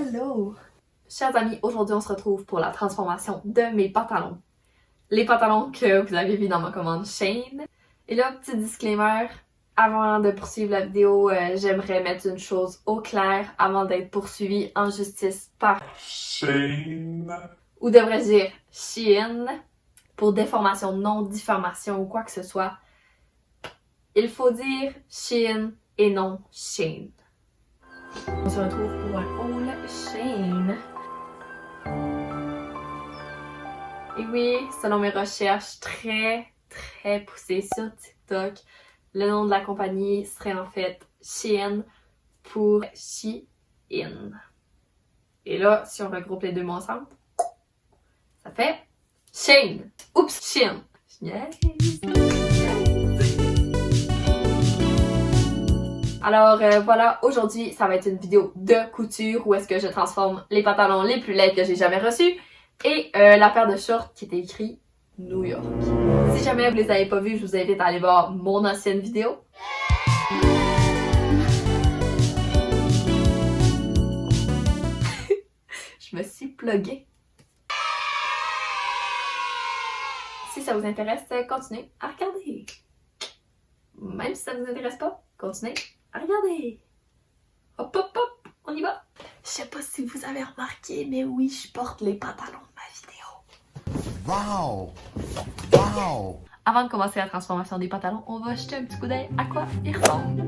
Hello! Chers amis, aujourd'hui on se retrouve pour la transformation de mes pantalons. Les pantalons que vous avez vus dans ma commande Shein. Et là, petit disclaimer, avant de poursuivre la vidéo, j'aimerais mettre une chose au clair avant d'être poursuivie en justice par Shein. Ou devrais-je dire Shein, pour déformation, non diffamation ou quoi que ce soit. Il faut dire Shein et non Shein. On se retrouve pour un haul Shein. Et oui, selon mes recherches très poussées sur TikTok, le nom de la compagnie serait en fait Shein pour Shein. Et là, si on regroupe les deux mots ensemble, ça fait Shein. Oups, Shein. Yes. Alors voilà, aujourd'hui, ça va être une vidéo de couture où est-ce que je transforme les pantalons les plus laids que j'ai jamais reçus et la paire de shorts qui était écrit New York. Si jamais vous les avez pas vus, je vous invite à aller voir mon ancienne vidéo. Je me suis pluguée. Si ça vous intéresse, continuez à regarder. Même si ça vous intéresse pas, continuez à regarder. Hop, hop, hop, on y va. Je sais pas si vous avez remarqué, mais oui, je porte les pantalons de ma vidéo. Wow! Wow! Avant de commencer la transformation des pantalons, on va jeter un petit coup d'œil à quoi ils ressemblent.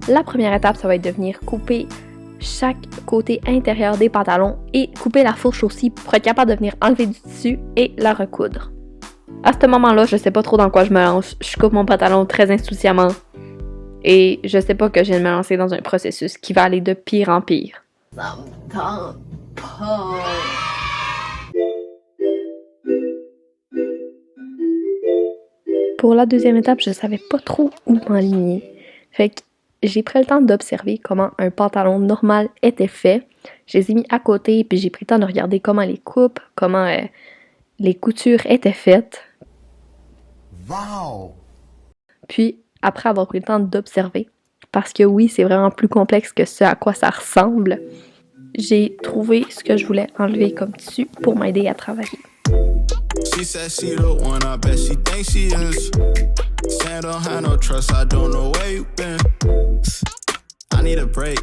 La première étape, ça va être de venir couper chaque côté intérieur des pantalons et couper la fourche aussi pour être capable de venir enlever du tissu et la recoudre. À ce moment-là, je sais pas trop dans quoi je me lance. Je coupe mon pantalon très insouciamment et je sais pas que je viens de me lancer dans un processus qui va aller de pire en pire. Ça me tente pas. Pour la deuxième étape, je savais pas trop où m'aligner. Fait que j'ai pris le temps d'observer comment un pantalon normal était fait. Je les ai mis à côté, puis j'ai pris le temps de regarder comment les coupes, comment les coutures étaient faites. Wow! Puis, après avoir pris le temps d'observer, parce que oui, c'est vraiment plus complexe que ce à quoi ça ressemble, j'ai trouvé ce que je voulais enlever comme tissu pour m'aider à travailler. She said she the one, I bet she thinks she is. Saying don't have no trust, I don't know where you been. I need a break,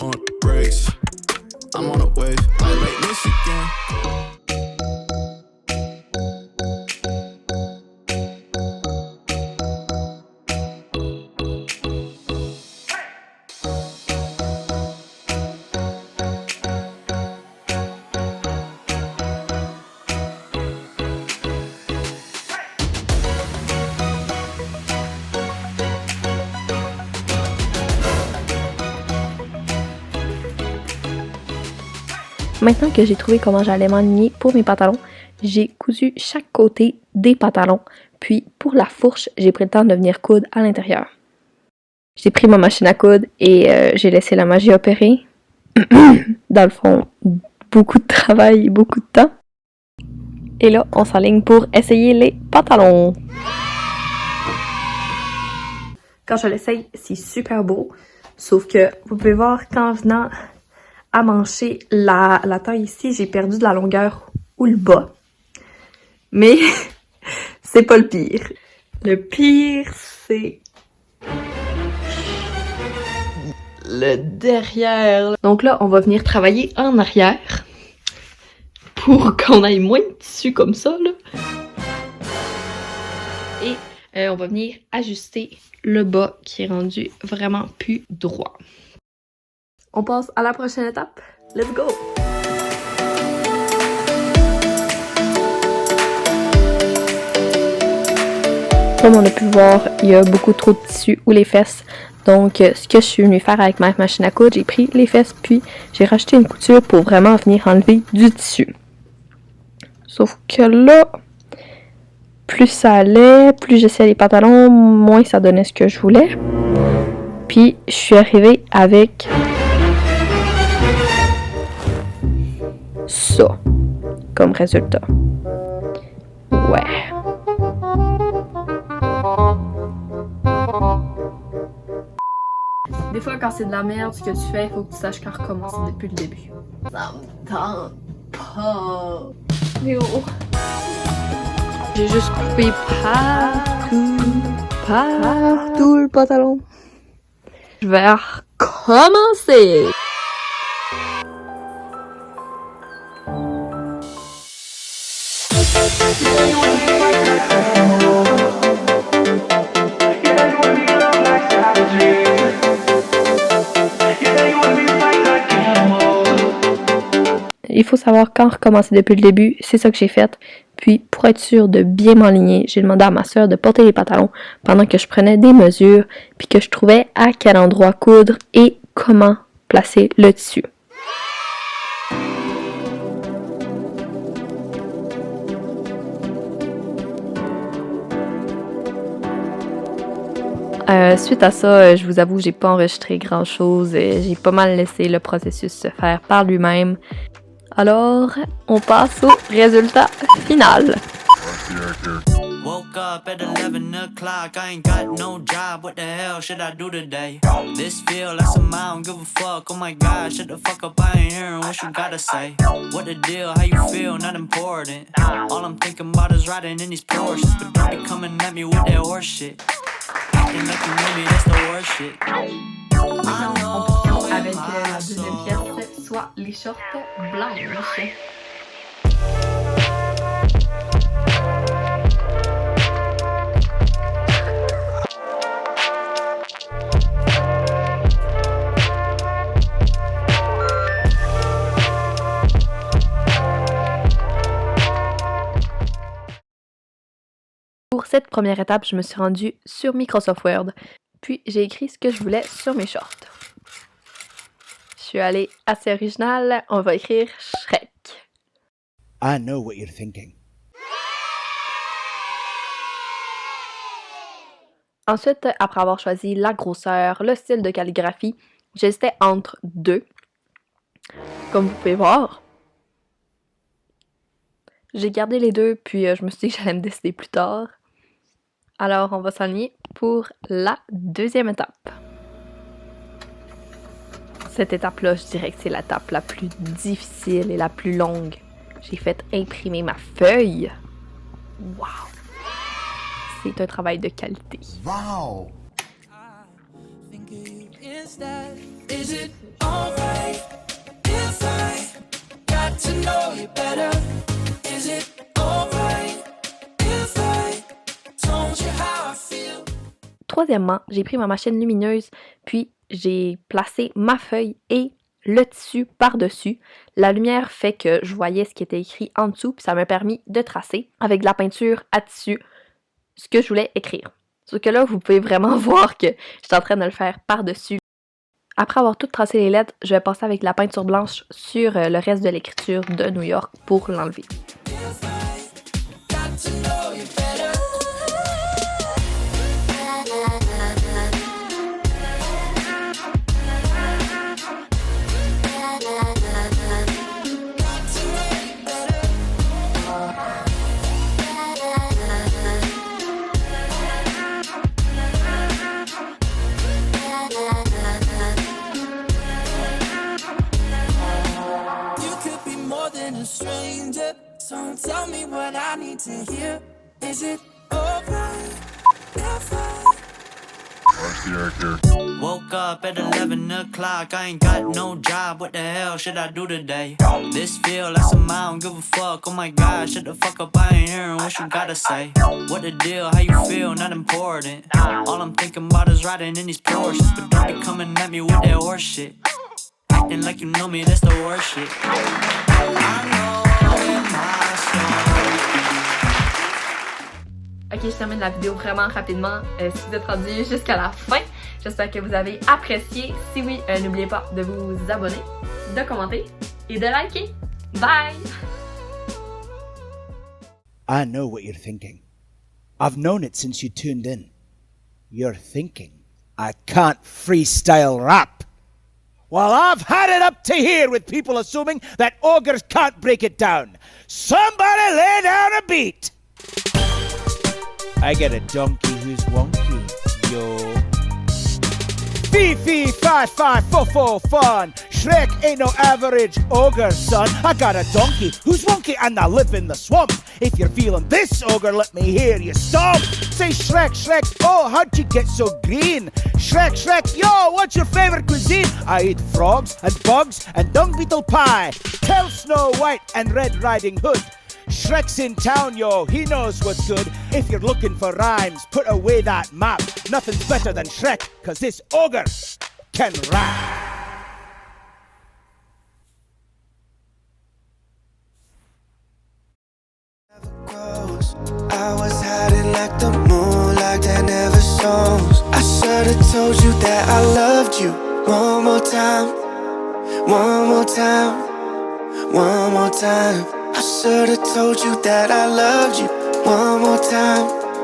on the brakes. I'm on a wave, like Lake Michigan. Maintenant que j'ai trouvé comment j'allais m'aligner pour mes pantalons, j'ai cousu chaque côté des pantalons. Puis pour la fourche, j'ai pris le temps de venir coudre à l'intérieur. J'ai pris ma machine à coudre et j'ai laissé la magie opérer. Dans le fond, beaucoup de travail, beaucoup de temps. Et là, on s'enligne pour essayer les pantalons. Quand je l'essaye, c'est super beau. Sauf que vous pouvez voir qu'en venant à mancher la taille ici, j'ai perdu de la longueur ou le bas. Mais c'est pas le pire. Le pire, c'est le derrière. Donc là, on va venir travailler en arrière pour qu'on ait moins de tissu comme ça, là. Et on va venir ajuster le bas qui est rendu vraiment plus droit. On passe à la prochaine étape. Let's go! Comme on a pu voir, il y a beaucoup trop de tissu ou les fesses Donc, ce que je suis venue faire avec ma machine à coudre, j'ai pris les fesses, puis j'ai rajouté une couture pour vraiment venir enlever du tissu. Sauf que là, plus ça allait, plus j'essayais les pantalons, moins ça donnait ce que je voulais. Puis, je suis arrivée avec ça comme résultat. Ouais. Des fois, quand c'est de la merde, ce que tu fais, il faut que tu saches qu'à recommencer depuis le début. Ça me tente pas. Yo. J'ai juste coupé partout le pantalon. Je vais recommencer. Il faut savoir quand recommencer depuis le début, c'est ça que j'ai fait. Puis, pour être sûr de bien m'aligner, j'ai demandé à ma soeur de porter les pantalons pendant que je prenais des mesures, puis que je trouvais à quel endroit coudre et comment placer le tissu. Suite à ça, je vous avoue, j'ai pas enregistré grand chose. J'ai pas mal laissé le processus se faire par lui-même. Alors, on passe au résultat final. Woke up at 11 o'clock, I ain't got no job, what the hell should I do today? This feel like some I don't give a fuck, oh my god, shut the fuck up, I ain't hearing what you gotta say. What the deal, how you feel, not important. All I'm thinking about is riding in these Porsches, but don't be coming at me with that horse shit. Acting like you know me, that's the worst shit. On poursuit avec la deuxième pièce, soit les shorts blanches. Pour cette première étape, je me suis rendue sur Microsoft Word, puis j'ai écrit ce que je voulais sur mes shorts. Je suis allée assez originale, on va écrire Shrek. I know what you're thinking. Ensuite, après avoir choisi la grosseur, le style de calligraphie, j'hésitais entre deux. Comme vous pouvez voir, j'ai gardé les deux, puis je me suis dit que j'allais me décider plus tard. Alors, on va s'aligner pour la deuxième étape. Cette étape-là, je dirais que c'est l'étape la plus difficile et la plus longue. J'ai fait imprimer ma feuille. Wow! C'est un travail de qualité. Wow! Troisièmement, j'ai pris ma machine lumineuse, puis j'ai placé ma feuille et le tissu par-dessus. La lumière fait que je voyais ce qui était écrit en dessous, puis ça m'a permis de tracer avec de la peinture à tissu ce que je voulais écrire. Sauf que là, vous pouvez vraiment voir que je suis en train de le faire par-dessus. Après avoir tout tracé les lettres, je vais passer avec la peinture blanche sur le reste de l'écriture de New York pour l'enlever. So tell me what I need to hear. Is it over if I woke up at 11 o'clock, I ain't got no job, what the hell should I do today? This feel like some I don't give a fuck, oh my god, shut the fuck up, I ain't hearing what you gotta say. What the deal, how you feel, not important. All I'm thinking about is riding in these Porsches, but don't be coming at me with that horse shit. Acting like you know me, that's the worst shit. I know. Ok, je termine la vidéo vraiment rapidement. Si vous êtes rendu jusqu'à la fin, J'espère que vous avez apprécié. Si oui, n'oubliez pas de vous abonner, de commenter et de liker. Bye! I know what you're thinking. I've known it since you tuned in. You're thinking, I can't freestyle rap. Well, I've had it up to here with people assuming that ogres can't break it down. Somebody lay down a beat. I get a donkey who's wonky, yo. Fee, fee, fi, fi, fo, fo, fun. Shrek ain't no average ogre, son. I got a donkey who's wonky and I live in the swamp. If you're feeling this ogre, let me hear you stomp. Say Shrek, Shrek, oh, how'd you get so green? Shrek, Shrek, yo, what's your favorite cuisine? I eat frogs and bugs and dung beetle pie. Tell Snow White and Red Riding Hood. Shrek's in town, yo, he knows what's good. If you're looking for rhymes, put away that map. Nothing's better than Shrek, cause this ogre can rap. I was hiding like the moon, like that never shows. I should've told you that I loved you. One more time, one more time, one more time. I should've told you that I loved you. One more time.